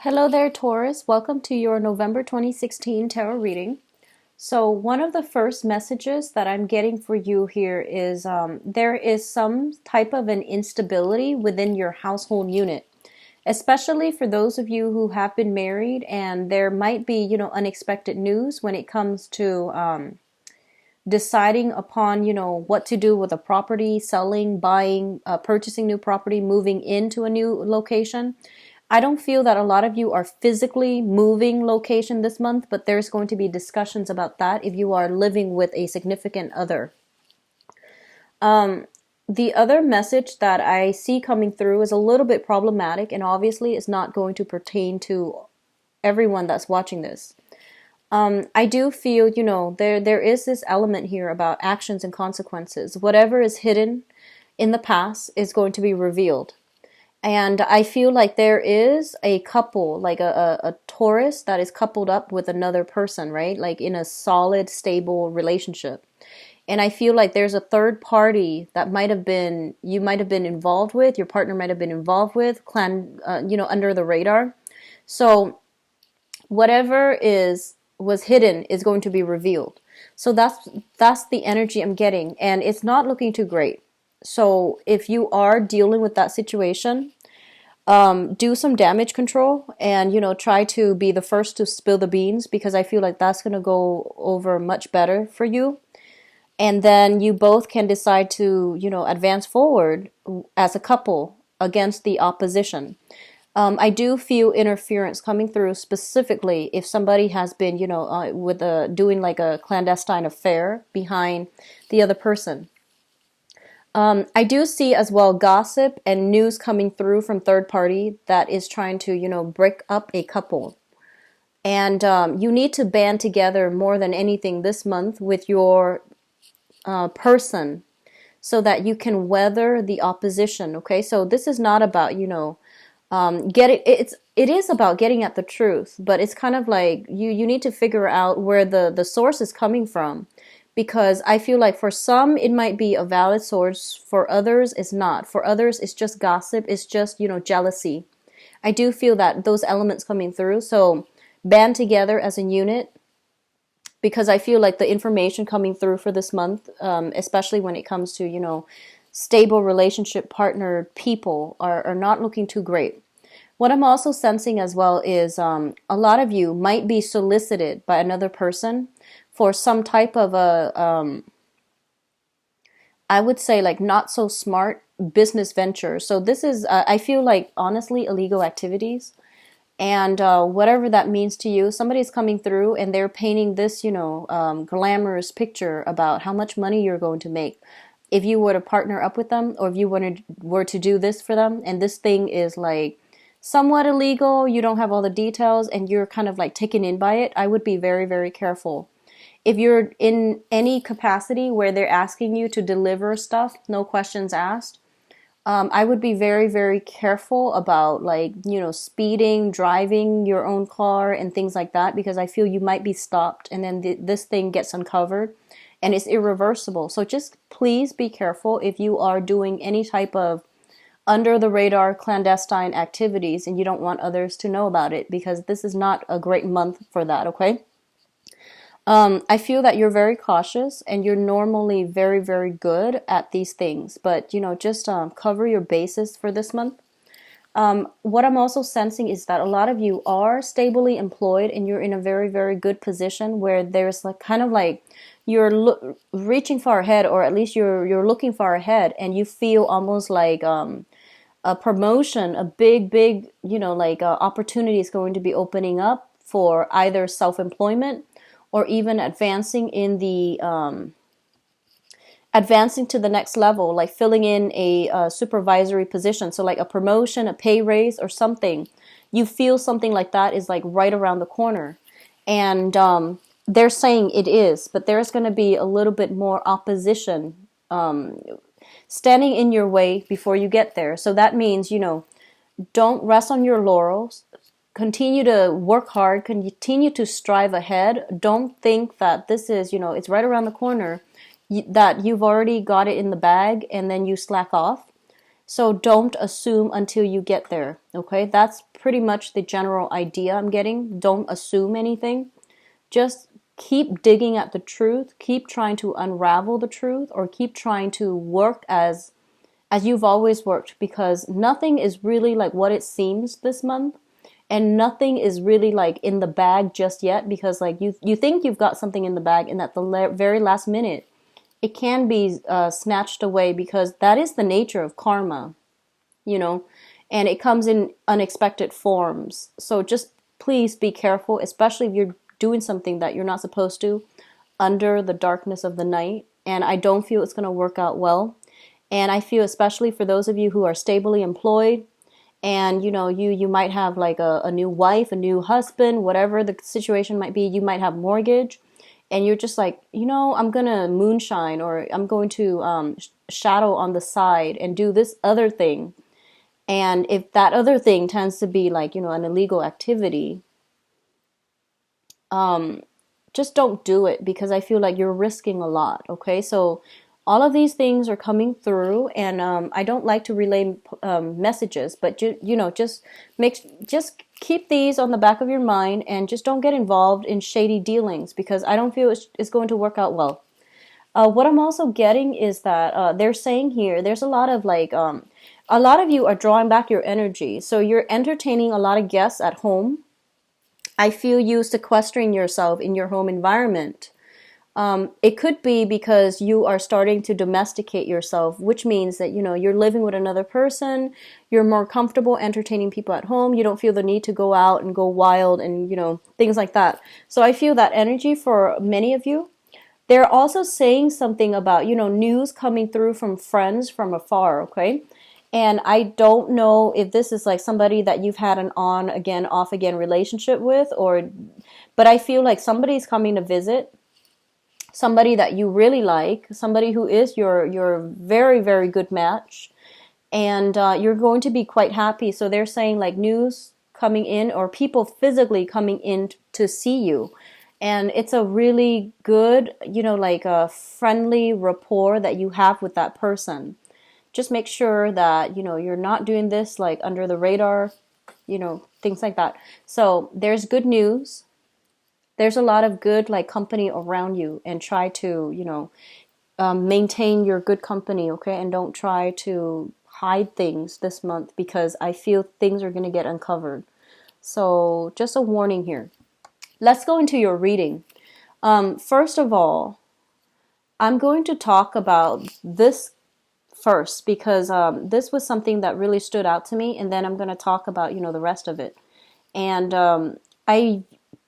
Hello there, Taurus. Welcome to your November 2016 tarot reading. So, one of the first messages that I'm getting for you here is there is some type of an instability within your household unit, especially for those of you who have been married, and there might be, unexpected news when it comes to deciding upon, what to do with a property, selling, buying, purchasing new property, moving into a new location. I don't feel that a lot of you are physically moving location this month, but there's going to be discussions about that if you are living with a significant other. The other message that I see coming through is a little bit problematic, and obviously it's not going to pertain to everyone that's watching this. I do feel, there is this element here about actions and consequences. Whatever is hidden in the past is going to be revealed. And I feel like there is a couple, like a Taurus that is coupled up with another person, right? Like in a solid, stable relationship. And I feel like there's a third party that you might have been involved with, your partner might have been involved with, under the radar. So whatever was hidden is going to be revealed. So that's the energy I'm getting, and it's not looking too great. So if you are dealing with that situation, do some damage control and, try to be the first to spill the beans, because I feel like that's going to go over much better for you. And then you both can decide to, advance forward as a couple against the opposition. I do feel interference coming through, specifically if somebody has been, doing like a clandestine affair behind the other person. I do see as well gossip and news coming through from third party that is trying to, break up a couple. And you need to band together more than anything this month with your person so that you can weather the opposition. Okay, so this is not about, it is about getting at the truth, but it's kind of like you need to figure out where the source is coming from. Because I feel like for some, it might be a valid source. For others, it's not. For others, it's just gossip. It's just, jealousy. I do feel that those elements coming through. So band together as a unit, because I feel like the information coming through for this month, especially when it comes to, stable relationship partner people are not looking too great. What I'm also sensing as well is a lot of you might be solicited by another person for some type of I would say like not so smart business venture. So this is, I feel like honestly illegal activities. And whatever that means to you, somebody's coming through and they're painting this, glamorous picture about how much money you're going to make if you were to partner up with them, or if you were to do this for them. And this thing is like somewhat illegal, you don't have all the details, and you're kind of like taken in by it. I would be very, very careful. If you're in any capacity where they're asking you to deliver stuff, no questions asked, I would be very, very careful about speeding, driving your own car and things like that, because I feel you might be stopped and then this thing gets uncovered and it's irreversible. So just please be careful if you are doing any type of under the radar clandestine activities and you don't want others to know about it, because this is not a great month for that, okay? I feel that you're very cautious and you're normally very, very good at these things, but just cover your bases for this month. What I'm also sensing is that a lot of you are stably employed and you're in a very, very good position where there's like kind of like you're reaching far ahead, or at least you're looking far ahead, and you feel almost like a promotion, a big, opportunity is going to be opening up for either self-employment or even advancing in the advancing to the next level, like filling in a supervisory position. So like a promotion, a pay raise, or something. You feel something like that is like right around the corner. And they're saying it is, but there's going to be a little bit more opposition standing in your way before you get there. So that means, don't rest on your laurels. Continue to work hard, continue to strive ahead. Don't think that this is, it's right around the corner, that you've already got it in the bag and then you slack off. So don't assume until you get there. Okay, that's pretty much the general idea I'm getting. Don't assume anything. Just keep digging at the truth, keep trying to unravel the truth, or keep trying to work as you've always worked, because nothing is really like what it seems this month, and nothing is really like in the bag just yet, because like you think you've got something in the bag, and at the very last minute it can be snatched away, because that is the nature of karma, you know, and it comes in unexpected forms. So just please be careful, especially if you're doing something that you're not supposed to under the darkness of the night. And I don't feel it's going to work out well. And I feel especially for those of you who are stably employed, and you might have like a new wife, a new husband, whatever the situation might be, you might have mortgage, and you're just like, I'm gonna moonshine, or I'm going to shadow on the side and do this other thing. And if that other thing tends to be like, an illegal activity, just don't do it, because I feel like you're risking a lot. Okay, so all of these things are coming through, and I don't like to relay messages, but just keep these on the back of your mind, and just don't get involved in shady dealings, because I don't feel it's going to work out well. What I'm also getting is that they're saying here, there's a lot of like, a lot of you are drawing back your energy. So you're entertaining a lot of guests at home. I feel you sequestering yourself in your home environment. It could be because you are starting to domesticate yourself, which means that, you're living with another person. You're more comfortable entertaining people at home. You don't feel the need to go out and go wild and, things like that. So I feel that energy for many of you. They're also saying something about, news coming through from friends from afar, okay? And I don't know if this is like somebody that you've had an on again, off again relationship with, but I feel like somebody's coming to visit, somebody that you really like, somebody who is your very, very good match, and you're going to be quite happy. So they're saying like news coming in, or people physically coming in to see you. And it's a really good, like a friendly rapport that you have with that person. Just make sure that, you're not doing this like under the radar, things like that. So there's good news. There's a lot of good like company around you, and try to, maintain your good company, okay? And don't try to hide things this month, because I feel things are going to get uncovered. So just a warning here. Let's go into your reading. First of all, I'm going to talk about this first, because this was something that really stood out to me, and then I'm going to talk about, the rest of it. And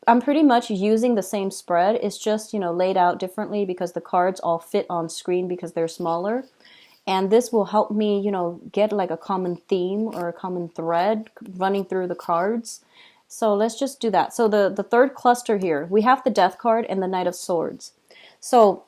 I'm pretty much using the same spread. It's just, laid out differently, because the cards all fit on screen because they're smaller. And this will help me, get like a common theme or a common thread running through the cards. So let's just do that. So the third cluster here, we have the Death card and the Knight of Swords. So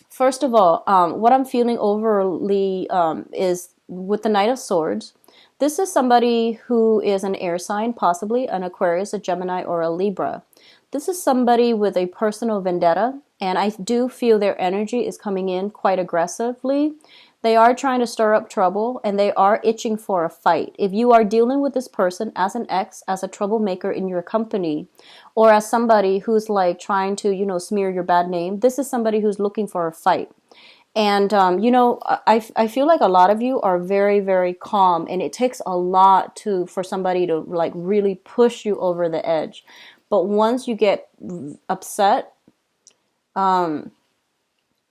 first of all, what I'm feeling overly is with the Knight of Swords. This is somebody who is an air sign, possibly an Aquarius, a Gemini, or a Libra. This is somebody with a personal vendetta, and I do feel their energy is coming in quite aggressively. They are trying to stir up trouble, and they are itching for a fight. If you are dealing with this person as an ex, as a troublemaker in your company, or as somebody who's like trying to, smear your bad name, this is somebody who's looking for a fight. And, I feel like a lot of you are very, very calm, and it takes a lot for somebody to like really push you over the edge. But once you get upset,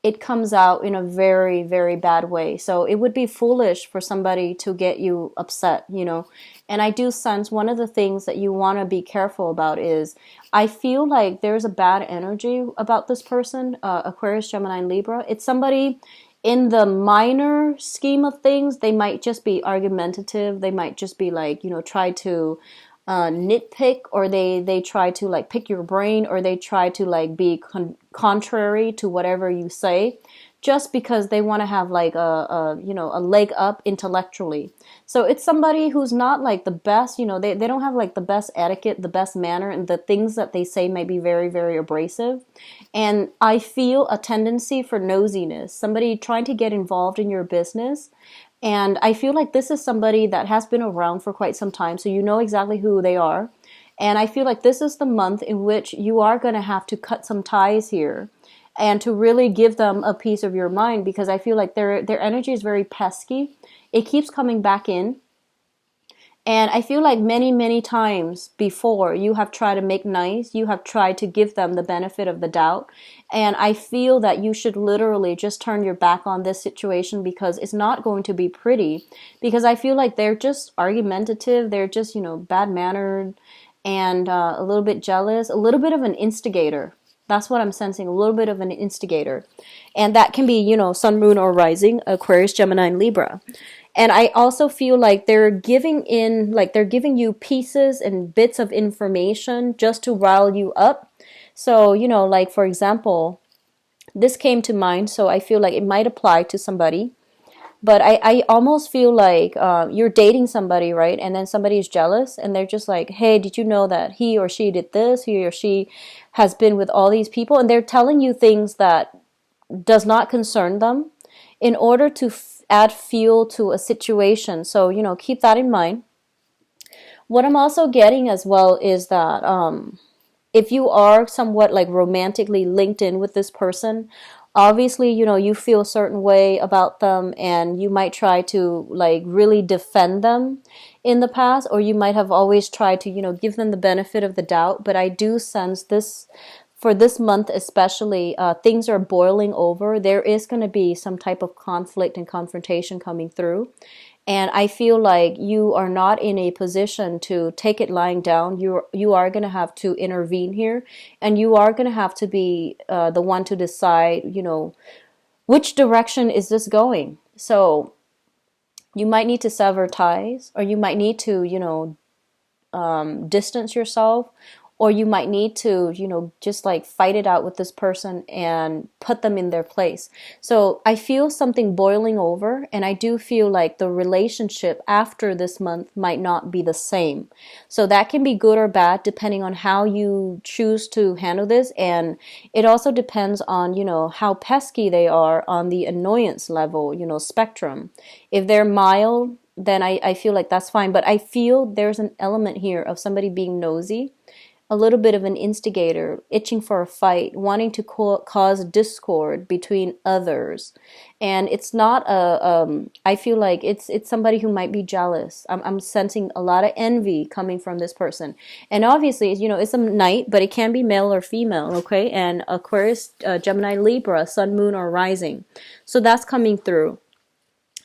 it comes out in a very, very bad way. So it would be foolish for somebody to get you upset, And I do sense one of the things that you want to be careful about is, I feel like there's a bad energy about this person, Aquarius, Gemini, and Libra. It's somebody in the minor scheme of things. They might just be argumentative. They might just be like, try to nitpick, or they try to like pick your brain, or they try to like be contrary to whatever you say, just because they want to have like a leg up intellectually. So it's somebody who's not like the best, they don't have like the best etiquette, the best manner, and the things that they say may be very, very abrasive. And I feel a tendency for nosiness, somebody trying to get involved in your business, And I feel like this is somebody that has been around for quite some time, so you know exactly who they are. And I feel like this is the month in which you are going to have to cut some ties here and to really give them a piece of your mind, because I feel like their energy is very pesky. It keeps coming back in. And I feel like many, many times before you have tried to make nice, you have tried to give them the benefit of the doubt. And I feel that you should literally just turn your back on this situation, because it's not going to be pretty. Because I feel like they're just argumentative, they're just, bad mannered and a little bit jealous, a little bit of an instigator. That's what I'm sensing, a little bit of an instigator. And that can be, sun, moon, or rising, Aquarius, Gemini, and Libra. And I also feel like they're giving you pieces and bits of information just to rile you up. So, like for example, this came to mind, so I feel like it might apply to somebody. But I almost feel like you're dating somebody, right? And then somebody is jealous and they're just like, hey, did you know that he or she did this? He or she has been with all these people. And they're telling you things that does not concern them in order to add fuel to a situation. So, keep that in mind. What I'm also getting as well is that if you are somewhat like romantically linked in with this person, obviously, you feel a certain way about them and you might try to like really defend them in the past, or you might have always tried to, give them the benefit of the doubt. But I do sense this for this month especially, things are boiling over. There is going to be some type of conflict and confrontation coming through. And I feel like you are not in a position to take it lying down. You are going to have to intervene here, and you are going to have to be the one to decide, which direction is this going. So you might need to sever ties, or you might need to, distance yourself, or you might need to, just like fight it out with this person and put them in their place. So I feel something boiling over, and I do feel like the relationship after this month might not be the same. So that can be good or bad depending on how you choose to handle this. And it also depends on, how pesky they are on the annoyance level, spectrum. If they're mild, then I feel like that's fine. But I feel there's an element here of somebody being nosy, a little bit of an instigator, itching for a fight, wanting to cause discord between others. And it's not I feel like it's somebody who might be jealous. I'm sensing a lot of envy coming from this person. And obviously, it's a night, but it can be male or female, okay? And Aquarius, Gemini, Libra, sun, moon, or rising. So that's coming through.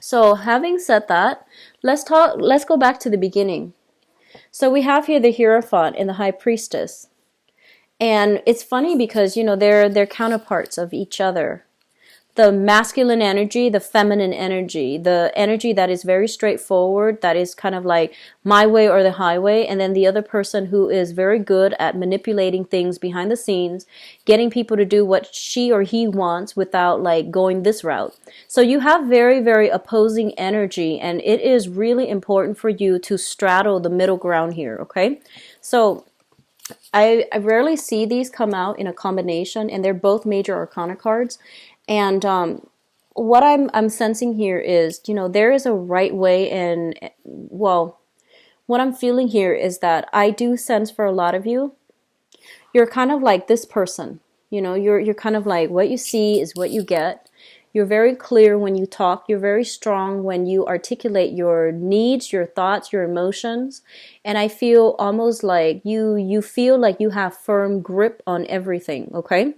So having said that, let's go back to the beginning. So we have here the Hierophant and the High Priestess. And it's funny because, they're counterparts of each other. The masculine energy, the feminine energy, the energy that is very straightforward, that is kind of like my way or the highway, and then the other person who is very good at manipulating things behind the scenes, getting people to do what she or he wants without like going this route. So you have very, very opposing energy, and it is really important for you to straddle the middle ground here, okay? So I rarely see these come out in a combination, and they're both major arcana cards. And what I'm sensing here is, there is a right way, and well, what I'm feeling here is that I do sense for a lot of you, you're kind of like this person. You're kind of like, what you see is what you get. You're very clear when you talk. You're very strong when you articulate your needs, your thoughts, your emotions. And I feel almost like you feel like you have firm grip on everything, okay?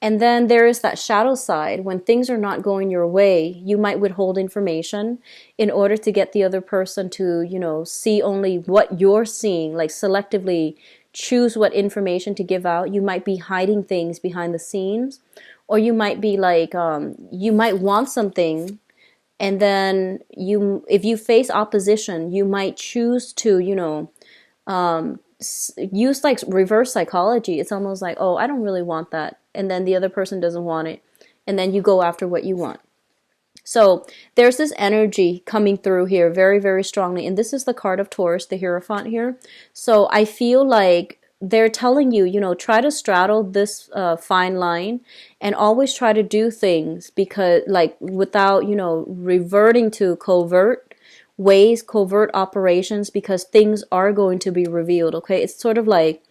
And then there is that shadow side. When things are not going your way, you might withhold information in order to get the other person to, see only what you're seeing, like selectively choose what information to give out. You might be hiding things behind the scenes, or you might be like, you might want something, and then if you face opposition, you might choose to, use like reverse psychology. It's almost like, oh, I don't really want that. And then the other person doesn't want it. And then you go after what you want. So there's this energy coming through here very, very strongly. And this is the card of Taurus, the Hierophant here. So I feel like they're telling you, try to straddle this fine line and always try to do things because, like, without, reverting to covert ways, covert operations, because things are going to be revealed, okay? It's sort of like,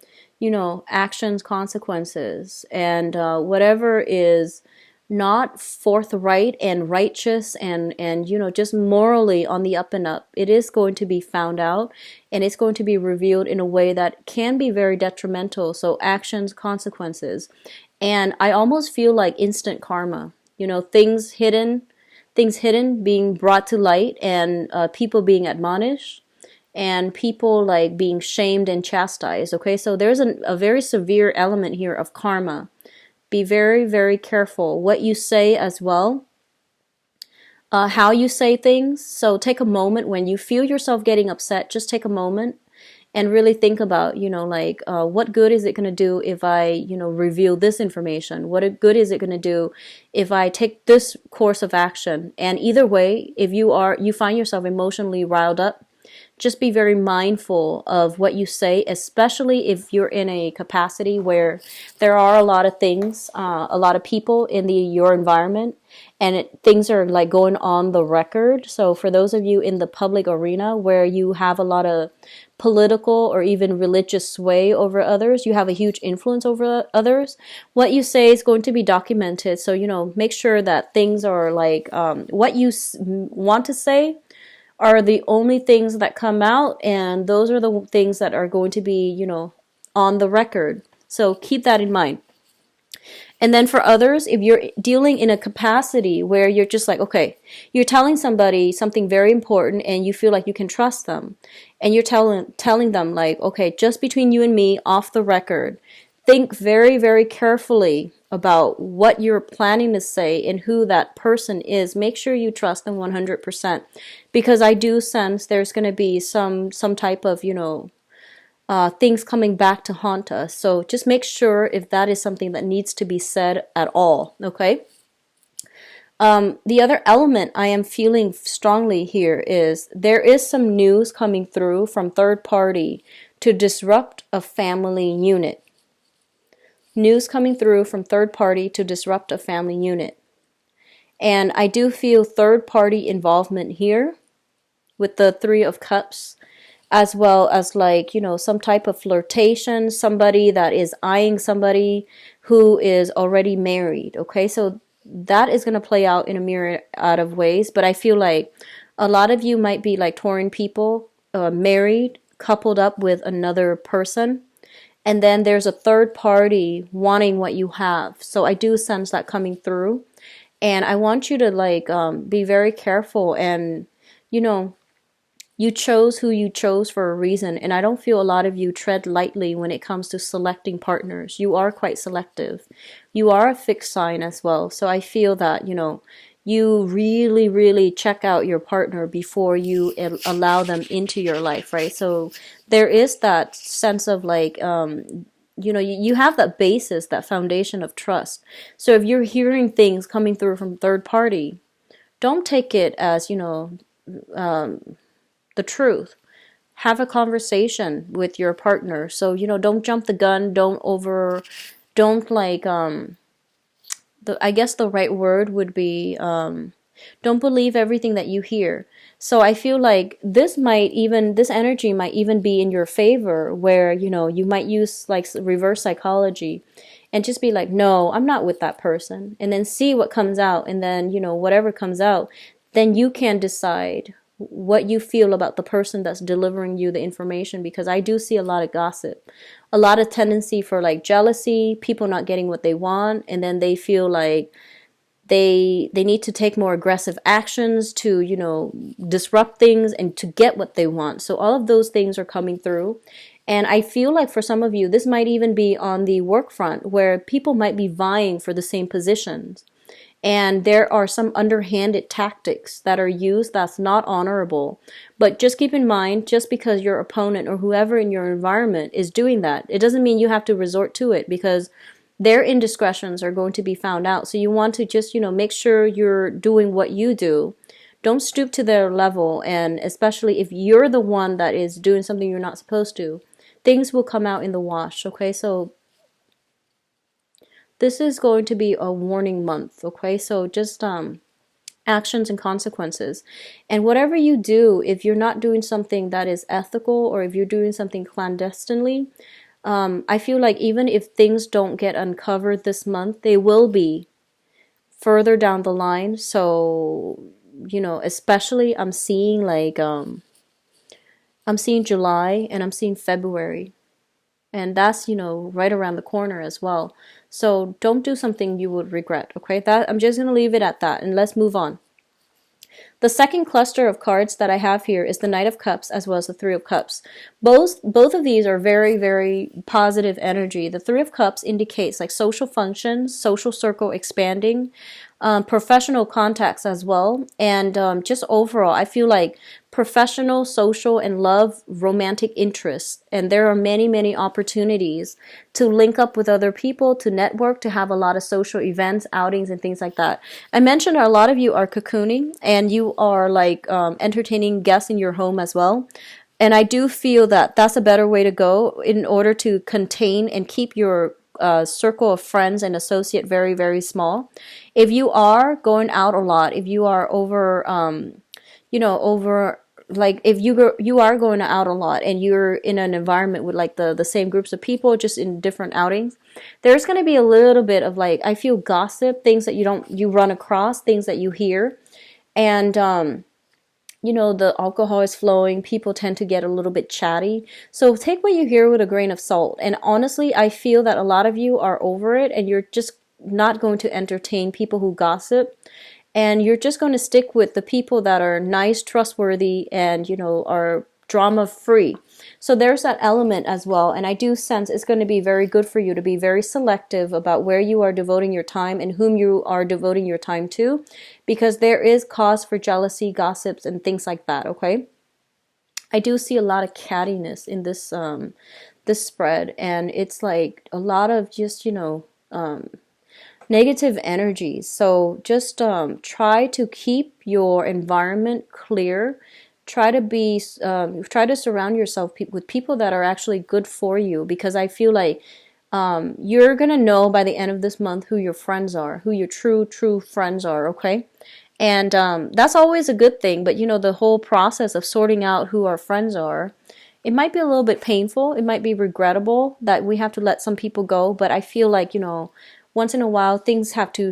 actions, consequences, and whatever is not forthright and righteous and just morally on the up and up, it is going to be found out and it's going to be revealed in a way that can be very detrimental. So actions, consequences. And I almost feel like instant karma, things hidden being brought to light, and people being admonished, and people like being shamed and chastised. Okay, so there's a very severe element here of karma. Be very, very careful what you say as well, how you say things. So take a moment when you feel yourself getting upset, just take a moment and really think about, like, what good is it going to do if I, reveal this information? What good is it going to do if I take this course of action? And either way, if you find yourself emotionally riled up, just be very mindful of what you say, especially if you're in a capacity where there are a lot of things, a lot of people in your environment, and things are like going on the record. So for those of you in the public arena where you have a lot of political or even religious sway over others, you have a huge influence over others, what you say is going to be documented. So, make sure that things are like, what you want to say are the only things that come out, and those are the things that are going to be, on the record. So keep that in mind. And then for others, if you're dealing in a capacity where you're just like, okay, you're telling somebody something very important and you feel like you can trust them, and you're telling them like, okay, just between you and me, off the record, think very, very carefully about what you're planning to say and who that person is. Make sure you trust them 100%, because I do sense there's going to be some type of, things coming back to haunt us. So just make sure if that is something that needs to be said at all, okay? The other element I am feeling strongly here is there is some news coming through from third party to disrupt a family unit. News coming through from third party to disrupt a family unit. And I do feel third party involvement here with the Three of Cups, as well as like, some type of flirtation, somebody that is eyeing somebody who is already married. Okay, so that is going to play out in a myriad of ways, but I feel like a lot of you might be like Tauran people, married, coupled up with another person, and then there's a third party wanting what you have. So I do sense that coming through, and I want you to like be very careful, and you chose who you chose for a reason, and I don't feel a lot of you tread lightly when it comes to selecting partners. You are quite selective. You are a fixed sign as well, so I feel that, you really, really check out your partner before you allow them into your life, right? So there is that sense of like, you have that basis, that foundation of trust. So if you're hearing things coming through from third party, don't take it as, the truth. Have a conversation with your partner. So, don't jump the gun. Don't like, I guess the right word would be, don't believe everything that you hear. So I feel like this energy might even be in your favor, where, you might use like reverse psychology and just be like, no, I'm not with that person. And then see what comes out. And then, whatever comes out, then you can decide what you feel about the person that's delivering you the information, because I do see a lot of gossip, a lot of tendency for like jealousy, people not getting what they want, and then they feel like they need to take more aggressive actions to, disrupt things and to get what they want. So all of those things are coming through. And I feel like for some of you, this might even be on the work front, where people might be vying for the same positions. And there are some underhanded tactics that are used that's not honorable. But just keep in mind, just because your opponent or whoever in your environment is doing that, it doesn't mean you have to resort to it, because their indiscretions are going to be found out. So you want to just, make sure you're doing what you do. Don't stoop to their level, and especially if you're the one that is doing something you're not supposed to, things will come out in the wash, okay? So this is going to be a warning month, okay? So just actions and consequences. And whatever you do, if you're not doing something that is ethical, or if you're doing something clandestinely, I feel like even if things don't get uncovered this month, they will be further down the line. So, especially I'm seeing I'm seeing July and I'm seeing February. And that's, right around the corner as well. So don't do something you would regret, okay? That I'm just going to leave it at that, and let's move on. The second cluster of cards that I have here is the Knight of Cups as well as the Three of Cups. Both of these are very, very positive energy. The Three of Cups indicates like social functions, social circle expanding, professional contacts as well, and just overall, I feel like professional, social, and love, romantic interests. And there are many, many opportunities to link up with other people, to network, to have a lot of social events, outings, and things like that. I mentioned a lot of you are cocooning and you are like entertaining guests in your home as well. And I do feel that that's a better way to go in order to contain and keep your circle of friends and associate very, very small. If you are going out a lot, if you are over like if you are going out a lot and you're in an environment with like the same groups of people just in different outings, there's going to be a little bit of like, I feel gossip, things that you run across, things that you hear, and the alcohol is flowing, people tend to get a little bit chatty. So take what you hear with a grain of salt. And honestly, I feel that a lot of you are over it and you're just not going to entertain people who gossip. And you're just going to stick with the people that are nice, trustworthy, and, are drama free. So there's that element as well. And I do sense it's going to be very good for you to be very selective about where you are devoting your time and whom you are devoting your time to, because there is cause for jealousy, gossips, and things like that, okay? I do see a lot of cattiness in this spread, and it's like a lot of just, negative energies. So just try to keep your environment clear. Try to surround yourself with people that are actually good for you, because I feel like you're gonna know by the end of this month who your friends are, who your true friends are, okay? And that's always a good thing, but the whole process of sorting out who our friends are, it might be a little bit painful, it might be regrettable that we have to let some people go, but I feel like, once in a while, things have to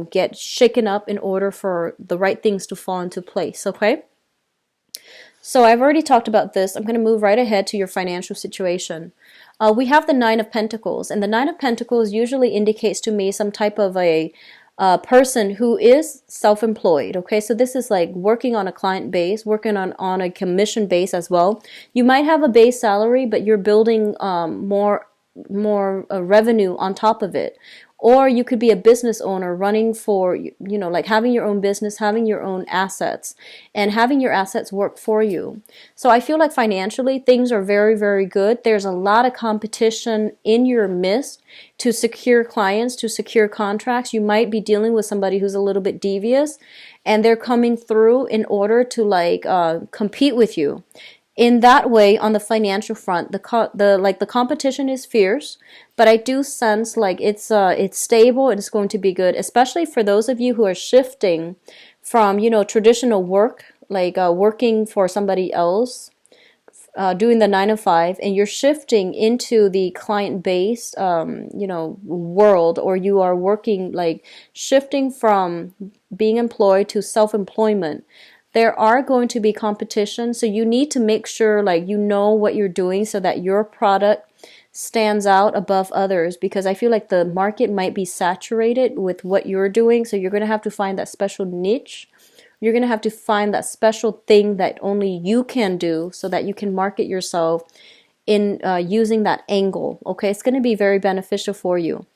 get shaken up in order for the right things to fall into place, okay? So I've already talked about this. I'm going to move right ahead to your financial situation. We have the Nine of Pentacles, and the Nine of Pentacles usually indicates to me some type of a person who is self-employed, okay? So this is like working on a client base, working on a commission base as well. You might have a base salary, but you're building more revenue on top of it. Or you could be a business owner running for, like having your own business, having your own assets, and having your assets work for you. So I feel like financially things are very, very good. There's a lot of competition in your midst to secure clients, to secure contracts. You might be dealing with somebody who's a little bit devious, and they're coming through in order to compete with you. In that way, on the financial front, the competition is fierce, but I do sense like it's stable and it's going to be good, especially for those of you who are shifting from traditional work, like working for somebody else, doing the 9 to 5, and you're shifting into the client-based world, or you are working like shifting from being employed to self-employment. There are going to be competition, so you need to make sure like you know what you're doing so that your product stands out above others, because I feel like the market might be saturated with what you're doing, so you're going to have to find that special niche. You're going to have to find that special thing that only you can do so that you can market yourself in using that angle, okay? It's going to be very beneficial for you.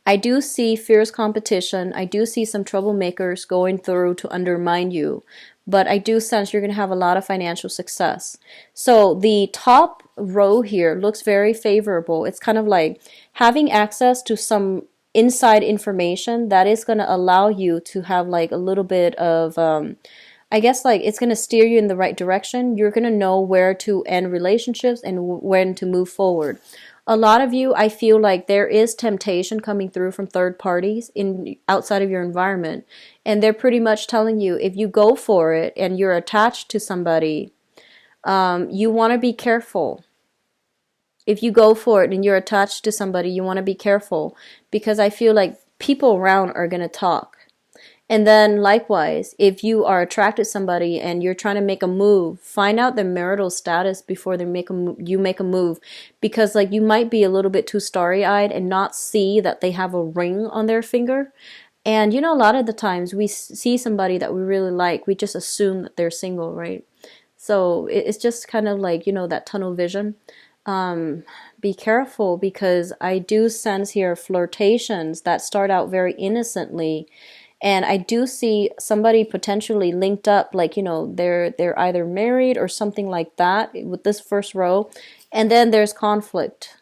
I do see fierce competition. I do see some troublemakers going through to undermine you. But I do sense you're going to have a lot of financial success. So the top row here looks very favorable. It's kind of like having access to some inside information that is going to allow you to have like a little bit of I guess like it's going to steer you in the right direction. You're going to know where to end relationships and when to move forward. A lot of you, I feel like there is temptation coming through from third parties in outside of your environment, and they're pretty much telling you if you go for it and you're attached to somebody, you want to be careful. If you go for it and you're attached to somebody, you want to be careful, because I feel like people around are going to talk. And then likewise, if you are attracted to somebody and you're trying to make a move, find out their marital status before they you make a move, because like you might be a little bit too starry-eyed and not see that they have a ring on their finger. And you know, a lot of the times we see somebody that we really like, we just assume that they're single, right? So it's just kind of like, you know, that tunnel vision. Be careful, because I do sense here flirtations that start out very innocently. And I do see somebody potentially linked up, like, you know, they're either married or something like that with this first row. And then there's conflict.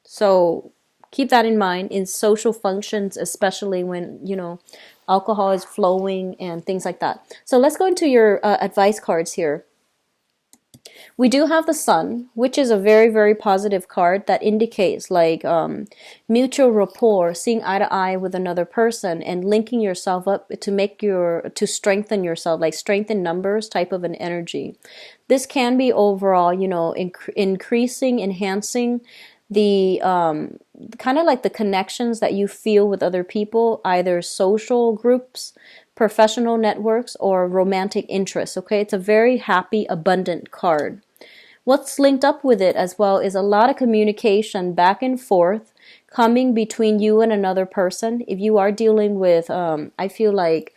So keep that in mind in social functions, especially when, you know, alcohol is flowing and things like that. So let's go into your advice cards here. We do have the Sun, which is a very, very positive card that indicates like mutual rapport, seeing eye to eye with another person and linking yourself up to strengthen yourself, like strengthen numbers type of an energy. This can be overall, you know, increasing, enhancing the kind of like the connections that you feel with other people, either social groups, professional networks, or romantic interests. Okay, it's a very happy, abundant card. What's linked up with it as well is a lot of communication back and forth coming between you and another person. If you are dealing with, I feel like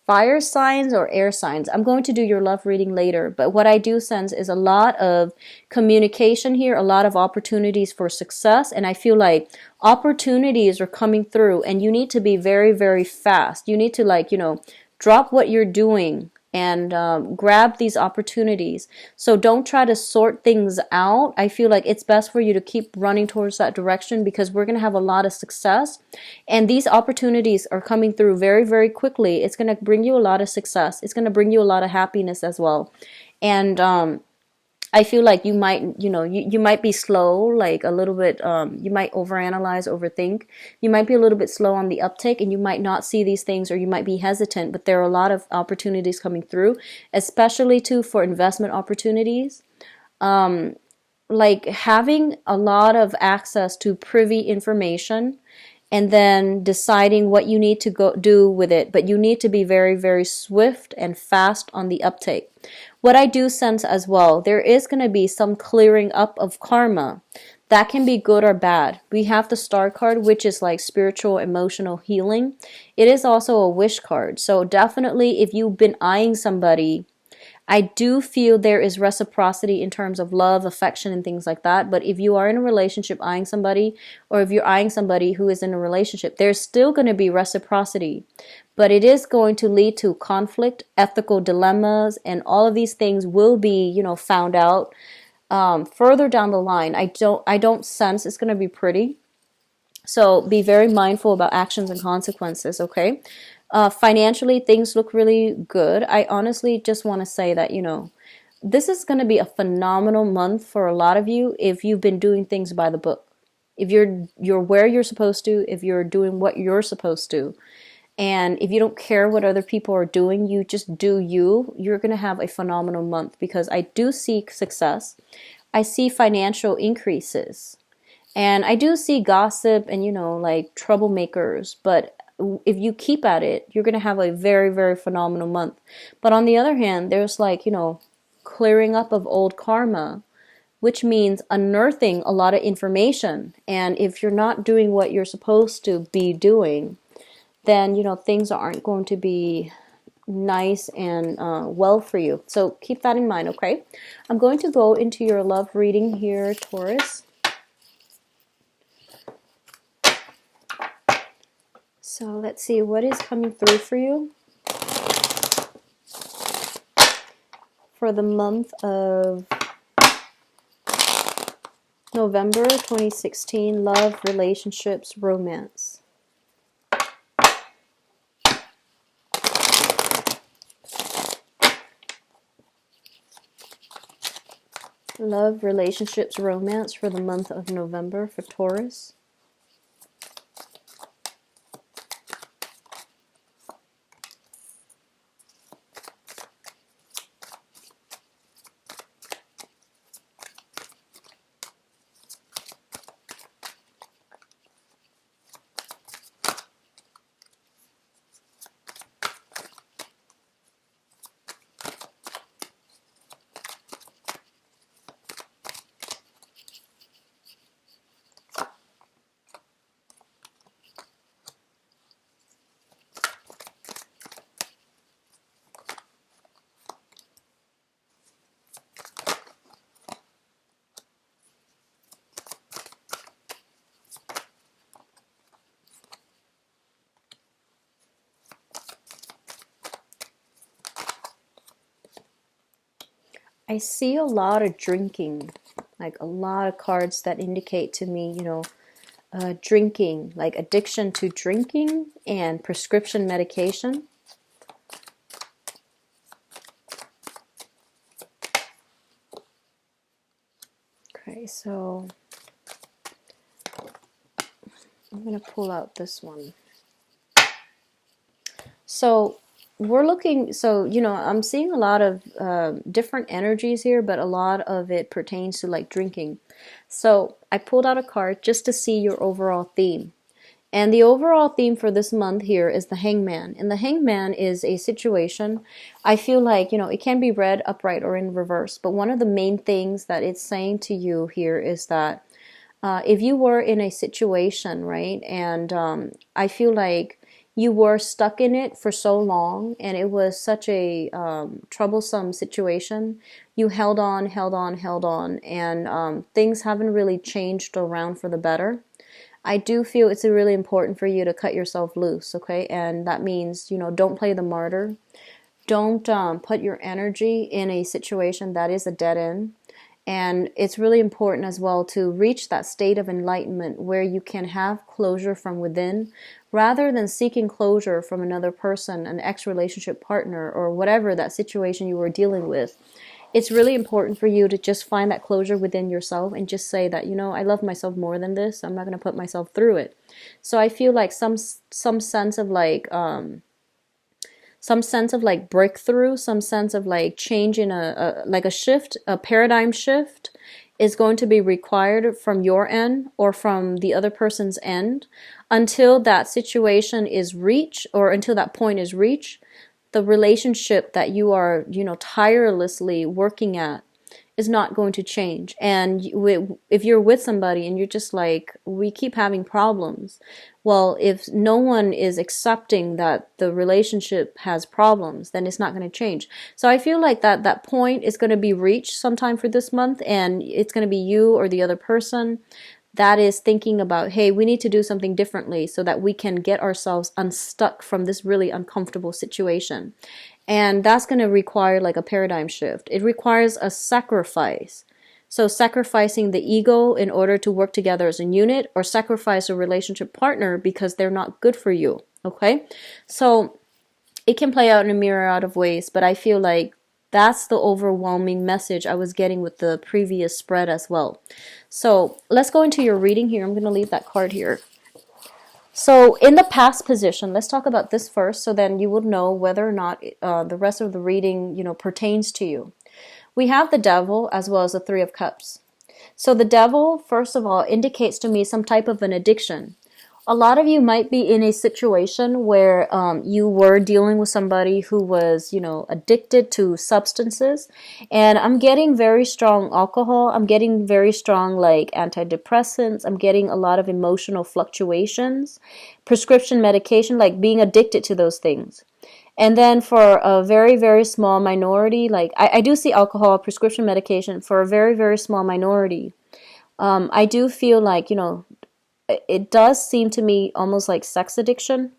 fire signs or air signs. I'm going to do your love reading later, but what I do sense is a lot of communication here, a lot of opportunities for success, and I feel like opportunities are coming through, and you need to be very, very fast. You need to, like, you know, drop what you're doing and grab these opportunities. So don't try to sort things out. I feel like it's best for you to keep running towards that direction, because we're going to have a lot of success, and these opportunities are coming through very, very quickly. It's going to bring you a lot of success. It's going to bring you a lot of happiness as well. And I feel like you might, you know, you might be slow, like a little bit, you might overanalyze, overthink. You might be a little bit slow on the uptake, and you might not see these things, or you might be hesitant, but there are a lot of opportunities coming through, especially too for investment opportunities. Like having a lot of access to privy information, and then deciding what you need to go do with it. But you need to be very, very swift and fast on the uptake. What I do sense as well, there is going to be some clearing up of karma. That can be good or bad. We have the Star card, which is like spiritual, emotional healing. It is also a wish card. So definitely, if you've been eyeing somebody, I do feel there is reciprocity in terms of love, affection, and things like that. But if you are in a relationship eyeing somebody, or if you're eyeing somebody who is in a relationship, there's still going to be reciprocity. But it is going to lead to conflict, ethical dilemmas, and all of these things will be, you know, found out further down the line. I don't sense it's going to be pretty. So be very mindful about actions and consequences, okay? Financially, things look really good. I honestly just want to say that, you know, this is going to be a phenomenal month for a lot of you if you've been doing things by the book. If you're where you're supposed to, if you're doing what you're supposed to, and if you don't care what other people are doing, you just do you, you're going to have a phenomenal month, because I do see success. I see financial increases. And I do see gossip and, you know, like troublemakers, but if you keep at it, you're going to have a very, very phenomenal month. But on the other hand, there's like, you know, clearing up of old karma, which means unearthing a lot of information. And if you're not doing what you're supposed to be doing, then, you know, things aren't going to be nice and well for you. So keep that in mind, okay? I'm going to go into your love reading here, Taurus. So let's see what is coming through for you for the month of November 2016, love, relationships, romance. Love, relationships, romance for the month of November for Taurus. I see a lot of drinking, like a lot of cards that indicate to me, drinking, like addiction to drinking and prescription medication. Okay, so I'm going to pull out this one. So we're looking, I'm seeing a lot of different energies here, but a lot of it pertains to like drinking. So I pulled out a card just to see your overall theme. And the overall theme for this month here is the Hangman. And the Hangman is a situation, I feel like, it can be read upright or in reverse. But one of the main things that it's saying to you here is that if you were in a situation, right, and I feel like you were stuck in it for so long and it was such a troublesome situation, you held on, and things haven't really changed around for the better. I do feel it's really important for you to cut yourself loose, okay? And that means, don't play the martyr. Don't put your energy in a situation that is a dead end. And it's really important as well to reach that state of enlightenment where you can have closure from within rather than seeking closure from another person, an ex-relationship partner, or whatever that situation you were dealing with. It's really important for you to just find that closure within yourself and just say that, I love myself more than this. I'm not going to put myself through it. So I feel like some sense of like breakthrough, some sense of like change in a shift, a paradigm shift is going to be required from your end or from the other person's end until that situation is reached, or until that point is reached. The relationship that you are, tirelessly working at is not going to change. And if you're with somebody and you're just like, we keep having problems, well, if no one is accepting that the relationship has problems, then it's not going to change. So I feel like that point is going to be reached sometime for this month, and it's going to be you or the other person that is thinking about, hey, we need to do something differently so that we can get ourselves unstuck from this really uncomfortable situation. And that's going to require like a paradigm shift. It requires a sacrifice. So sacrificing the ego in order to work together as a unit, or sacrifice a relationship partner because they're not good for you. Okay? So it can play out in a myriad of ways, but I feel like that's the overwhelming message I was getting with the previous spread as well. So let's go into your reading here. I'm going to leave that card here. So in the past position, let's talk about this first, so then you would know whether or not the rest of the reading, pertains to you. We have the Devil as well as the Three of Cups. So the Devil, first of all, indicates to me some type of an addiction. A lot of you might be in a situation where you were dealing with somebody who was, addicted to substances. And I'm getting very strong alcohol. I'm getting very strong like antidepressants. I'm getting a lot of emotional fluctuations, prescription medication, like being addicted to those things. And then for a very, very small minority, like I do see alcohol, prescription medication for a very, very small minority. I do feel like, it does seem to me almost like sex addiction.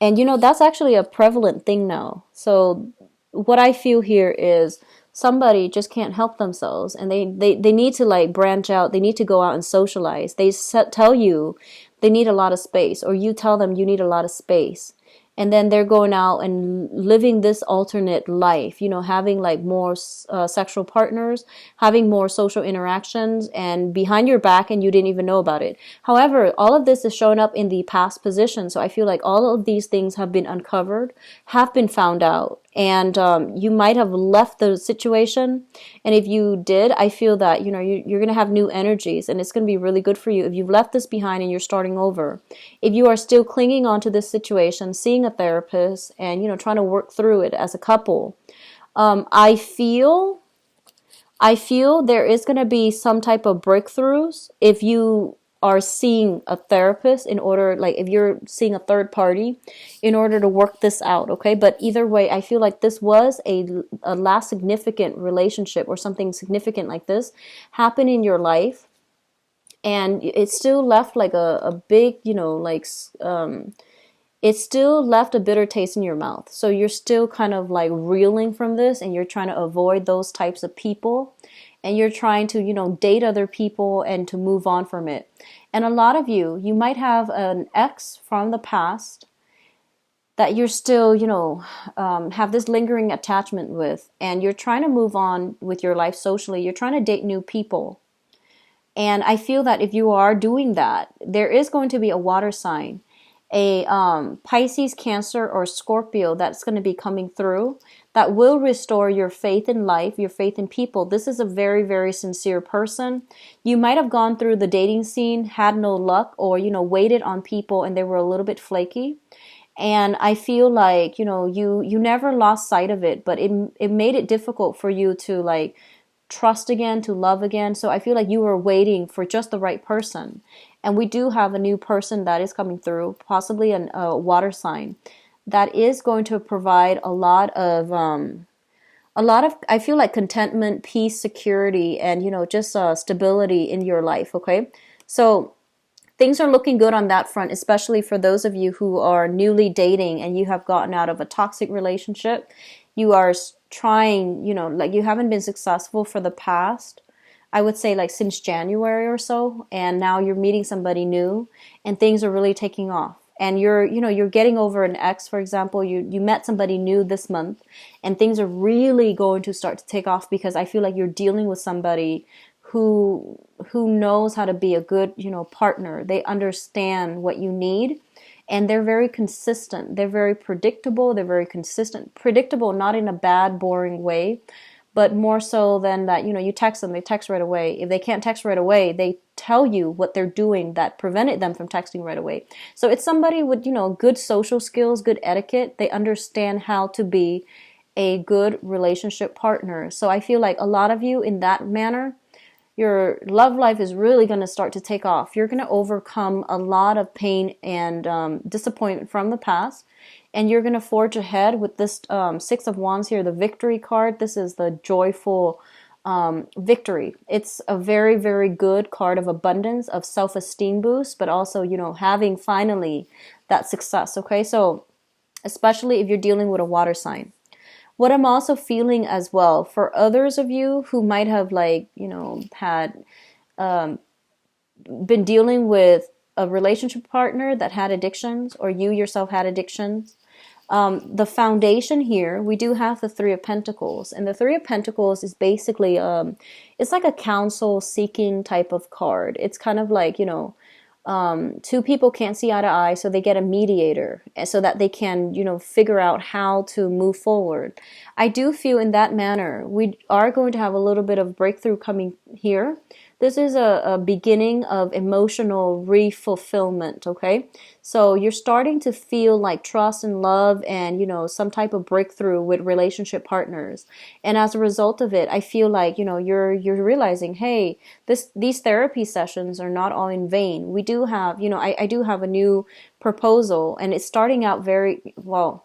And that's actually a prevalent thing now. So what I feel here is somebody just can't help themselves, and they need to like branch out. They need to go out and socialize. They tell you they need a lot of space, or you tell them you need a lot of space. and then they're going out and living this alternate life, having like more sexual partners, having more social interactions, and behind your back, and you didn't even know about it. However, all of this is showing up in the past position, so I feel like all of these things have been uncovered, have been found out, and you might have left the situation. And if you did, I feel that you're going to have new energies, and it's going to be really good for you if you've left this behind and you're starting over. If you are still clinging on to this situation, seeing a therapist and trying to work through it as a couple, I feel there is going to be some type of breakthroughs if you are seeing a therapist, in order, like if you're seeing a third party in order to work this out, okay? But either way, I feel like this was a last significant relationship, or something significant like this happened in your life, and it still left like a big, it still left a bitter taste in your mouth. So you're still kind of like reeling from this, and you're trying to avoid those types of people, and you're trying to, date other people and to move on from it. And a lot of you might have an ex from the past that you're still, have this lingering attachment with, and you're trying to move on with your life socially. You're trying to date new people. And I feel that if you are doing that, there is going to be a water sign, a Pisces, Cancer, or Scorpio that's going to be coming through that will restore your faith in life, your faith in people. This is a very, very sincere person. You might have gone through the dating scene, had no luck, or, waited on people and they were a little bit flaky. And I feel like, you never lost sight of it, but it made it difficult for you to like trust again, to love again. So I feel like you were waiting for just the right person. And we do have a new person that is coming through, possibly a water sign, that is going to provide a lot of, I feel like, contentment, peace, security, and, just stability in your life. Okay. So things are looking good on that front, especially for those of you who are newly dating and you have gotten out of a toxic relationship. You are trying, like you haven't been successful for the past, I would say like since January or so, and now you're meeting somebody new and things are really taking off. And you're getting over an ex, for example. You met somebody new this month and things are really going to start to take off, because I feel like you're dealing with somebody who knows how to be a good, partner. They understand what you need. And they're very consistent. They're very predictable. They're very consistent. Predictable, not in a bad, boring way, but more so than that, you text them, they text right away. If they can't text right away, they tell you what they're doing that prevented them from texting right away. So it's somebody with, good social skills, good etiquette. They understand how to be a good relationship partner. So I feel like a lot of you in that manner, your love life is really going to start to take off. You're going to overcome a lot of pain and disappointment from the past, and you're going to forge ahead with this Six of Wands here, the victory card. This is the joyful victory. It's a very, very good card of abundance, of self-esteem boost, but also, having finally that success. Okay, so especially if you're dealing with a water sign. What I'm also feeling as well, for others of you who might have had been dealing with a relationship partner that had addictions, or you yourself had addictions, the foundation here, we do have the Three of Pentacles. And the Three of Pentacles is basically, it's like a counsel seeking type of card. It's kind of like, two people can't see eye to eye, so they get a mediator so that they can, figure out how to move forward. I do feel in that manner, we are going to have a little bit of breakthrough coming here. This is a beginning of emotional re-fulfillment, okay? So you're starting to feel like trust and love and, some type of breakthrough with relationship partners. And as a result of it, I feel like, you're realizing, hey, these therapy sessions are not all in vain. We do have, I do have a new proposal, and it's starting out very, well,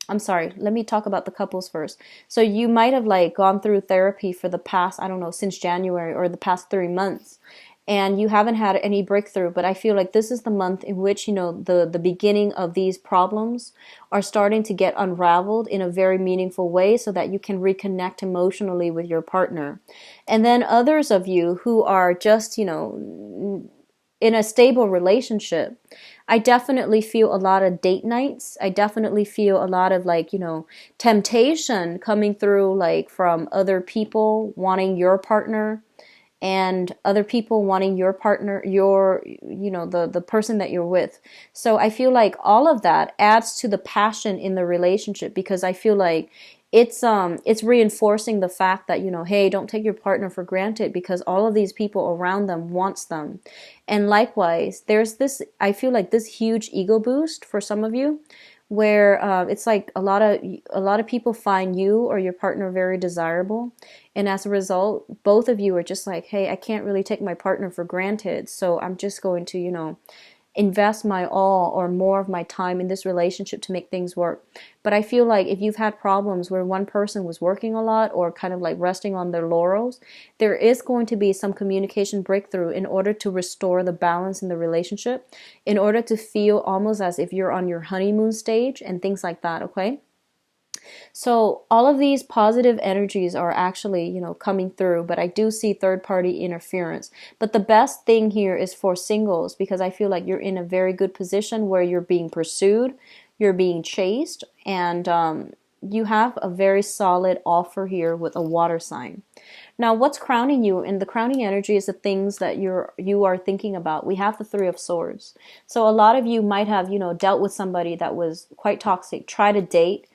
I'm sorry, let me talk about the couples first. So you might have gone through therapy for the past, I don't know, since January or the past 3 months, and you haven't had any breakthrough. But I feel like this is the month in which, the beginning of these problems are starting to get unraveled in a very meaningful way, so that you can reconnect emotionally with your partner. And then others of you who are just, in a stable relationship, I definitely feel a lot of date nights. I definitely feel a lot of like, temptation coming through, like from other people wanting your partner and other people wanting your partner, the person that you're with. So I feel like all of that adds to the passion in the relationship, because I feel like it's reinforcing the fact that, hey, don't take your partner for granted, because all of these people around them wants them. And likewise, there's this, I feel like this huge ego boost for some of you, where it's like a lot of people find you or your partner very desirable, and as a result, both of you are just like, hey, I can't really take my partner for granted, so I'm just going to, invest my all or more of my time in this relationship to make things work. But I feel like if you've had problems where one person was working a lot or kind of like resting on their laurels, there is going to be some communication breakthrough in order to restore the balance in the relationship, in order to feel almost as if you're on your honeymoon stage and things like that, okay? So all of these positive energies are actually, coming through, but I do see third party interference. But the best thing here is for singles, because I feel like you're in a very good position where you're being pursued, you're being chased, and you have a very solid offer here with a water sign. Now, what's crowning you? And the crowning energy is the things that you are thinking about. We have the Three of Swords. So a lot of you might have, dealt with somebody that was quite toxic, tried a date,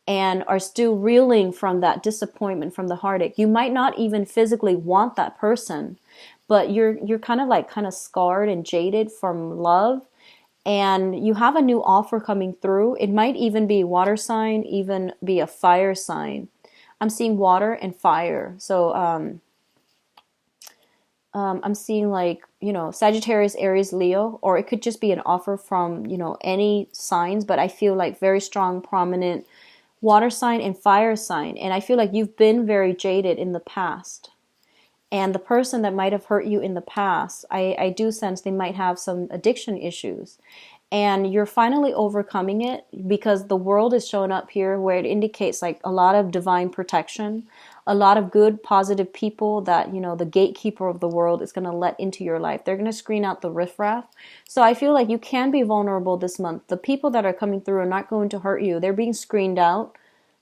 and are still reeling from that disappointment, from the heartache. You might not even physically want that person, but you're kind of scarred and jaded from love, and you have a new offer coming through. It might even be water sign, even be a fire sign. I'm seeing water and fire. So I'm seeing like, Sagittarius, Aries, Leo, or it could just be an offer from, any signs, but I feel like very strong, prominent water sign and fire sign. And I feel like you've been very jaded in the past. And the person that might have hurt you in the past, I do sense they might have some addiction issues. And you're finally overcoming it, because the world is showing up here where it indicates like a lot of divine protection, a lot of good, positive people that, the gatekeeper of the world is going to let into your life. They're going to screen out the riffraff. So I feel like you can be vulnerable this month. The people that are coming through are not going to hurt you. They're being screened out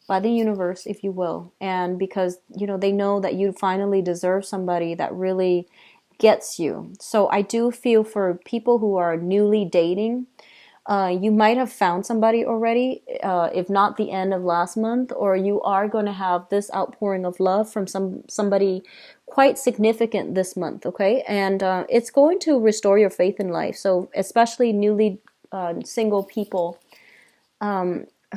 by the universe, if you will. And because, they know that you finally deserve somebody that really gets you. So I do feel for people who are newly dating, you might have found somebody already, if not the end of last month, or you are going to have this outpouring of love from somebody quite significant this month, okay? And it's going to restore your faith in life. So especially newly single people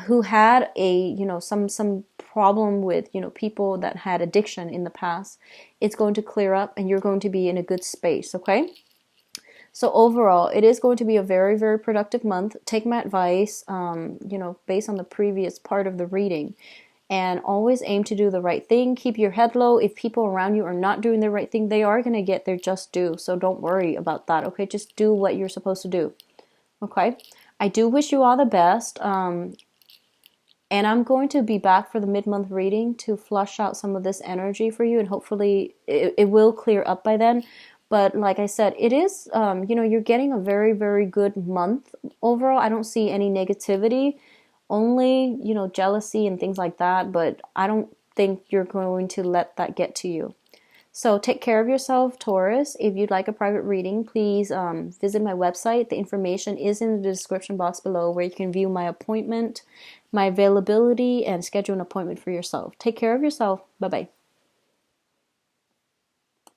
who had a some problem with people that had addiction in the past, it's going to clear up and you're going to be in a good space, okay? So overall, it is going to be a very, very productive month. Take my advice, based on the previous part of the reading. And always aim to do the right thing. Keep your head low. If people around you are not doing the right thing, they are going to get their just due. So don't worry about that, okay? Just do what you're supposed to do, okay? I do wish you all the best. And I'm going to be back for the mid-month reading to flush out some of this energy for you. And hopefully it will clear up by then. But like I said, it is, you're getting a very, very good month overall. I don't see any negativity, only, jealousy and things like that. But I don't think you're going to let that get to you. So take care of yourself, Taurus. If you'd like a private reading, please visit my website. The information is in the description box below, where you can view my appointment, my availability, and schedule an appointment for yourself. Take care of yourself. Bye-bye.